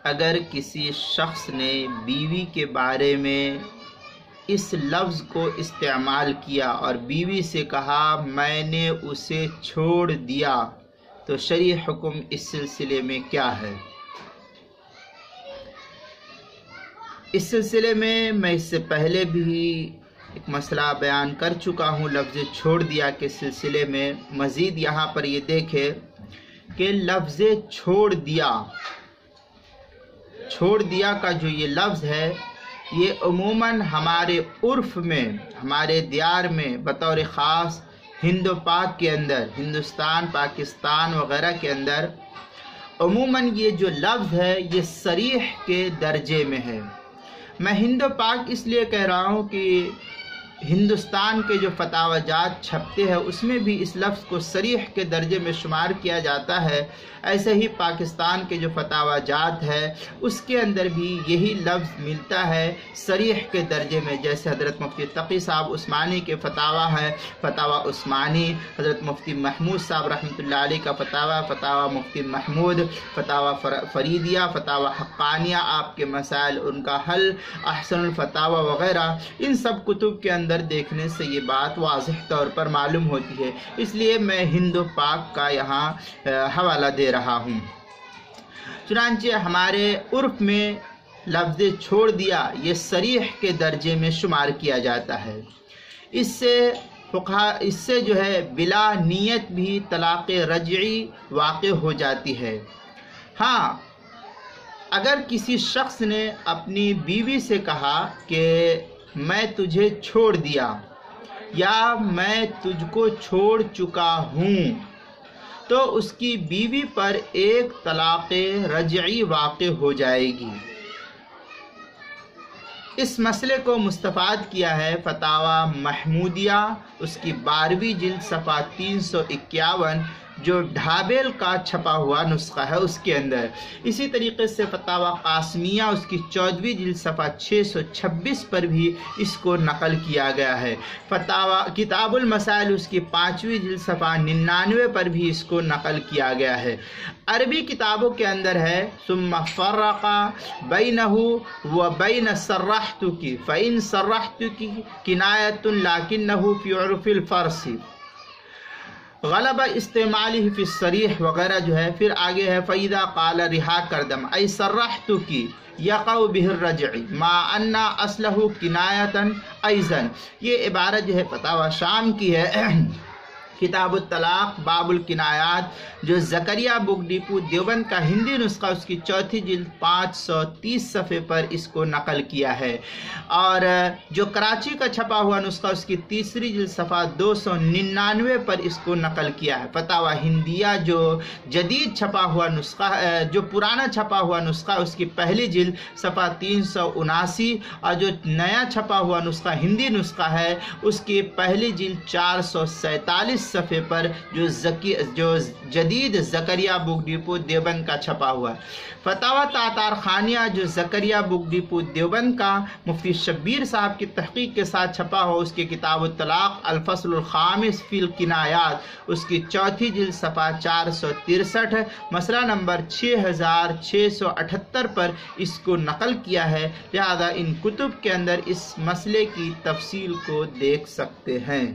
اگر کسی شخص نے بیوی کے بارے میں اس لفظ کو استعمال کیا اور بیوی سے کہا میں نے اسے چھوڑ دیا تو شرعی حکم اس سلسلے میں کیا ہے؟ اس سلسلے میں اس سے پہلے بھی ایک مسئلہ بیان کر چکا ہوں لفظ چھوڑ دیا کے سلسلے میں۔ مزید یہاں پر یہ دیکھیں کہ لفظ چھوڑ دیا کا جو یہ لفظ ہے یہ عموماً ہمارے عرف میں، ہمارے دیار میں بطور خاص ہند و پاک کے اندر، ہندوستان، پاکستان وغیرہ کے اندر عموماً یہ جو لفظ ہے یہ صریح کے درجے میں ہے۔ میں ہند و پاک اس لیے کہہ رہا ہوں کہ ہندوستان کے جو فتاوی جات چھپتے ہیں اس میں بھی اس لفظ کو صریح کے درجے میں شمار کیا جاتا ہے، ایسے ہی پاکستان کے جو فتاوی جات ہے اس کے اندر بھی یہی لفظ ملتا ہے صریح کے درجے میں، جیسے حضرت مفتی تقی صاحب عثمانی کے فتاوی ہیں، فتاوی عثمانی، حضرت مفتی محمود صاحب رحمۃ اللہ علیہ کا فتاوی مفتی محمود، فتاوی فریدیہ، فتاوی حقانیہ، آپ کے مسائل ان کا حل، احسن الفتاوی وغیرہ، ان سب کتب کے اندر دیکھنے سے یہ بات واضح طور پر معلوم ہوتی ہے، اس لیے میں ہند و پاک کا یہاں حوالہ دے رہا ہوں۔ چنانچہ ہمارے عرف میں لفظ چھوڑ دیا یہ صریح کے درجے میں شمار کیا جاتا ہے۔ اس سے جو ہے بلا نیت بھی طلاق رجعی واقع ہو جاتی ہے۔ ہاں، اگر کسی شخص نے اپنی بیوی سے کہا کہ میں تجھے چھوڑ دیا یا میں تجھ کو چھوڑ چکا ہوں تو اس کی بیوی پر ایک طلاق رجعی واقع ہو جائے گی۔ اس مسئلے کو مستفاد کیا ہے فتاوی محمودیہ، اس کی 12ویں جلد صفحہ 351 جو ڈھابیل کا چھپا ہوا نسخہ ہے اس کے اندر۔ اسی طریقے سے فتاوی قاسمیہ اس کی 14ویں جلد صفحہ 626 پر بھی اس کو نقل کیا گیا ہے۔ کتاب المسائل اس کی 5ویں جلد صفحہ 99 پر بھی اس کو نقل کیا گیا ہے۔ عربی کتابوں کے اندر ہے ثم فرق بینہ وبین صرحتک فإن صرحتک کنایۃ لکنہ فی عرف الفرس غلب استعمالی فی الصریح وغیرہ جو ہے۔ پھر آگے ہے فَإِذَا قَالَ رہا کردم ای صرحتکی یقع بہ الرجع ما انا اصلہ کنایۃ ایضا۔ یہ عبارت جو ہے فتاوی شام کی ہے، کتاب الطلاق باب الکنایات، جو زکریا بک ڈپو دیوبند کا ہندی نسخہ اس کی 4تھی جلد 530 صفحے پر اس کو نقل کیا ہے، اور جو کراچی کا چھپا ہوا نسخہ اس کی 3ری جلد صفحہ 299 پر اس کو نقل کیا ہے۔ فتاوی ہندیہ جو جدید چھپا ہوا نسخہ، جو پرانا چھپا ہوا نسخہ اس کی 1لی جلد صفحہ 379، اور جو نیا چھپا ہوا نسخہ ہندی نسخہ ہے اس کی 1لی جلد 447 صفحے پر جو جدید زکریا بک ڈپو دیوبند کا چھپا ہوا ہے۔ فتاوی تاتار خانیہ جو زکریا بک ڈپو دیوبند کا مفتی شبیر صاحب کی تحقیق کے ساتھ چھپا ہوا اس کی کتاب الطلاق الفصل الخامس فی الکنایات اس کی 4تھی جلد صفحہ 463 مسئلہ نمبر 6678 پر اس کو نقل کیا ہے، لہذا ان کتب کے اندر اس مسئلے کی تفصیل کو دیکھ سکتے ہیں۔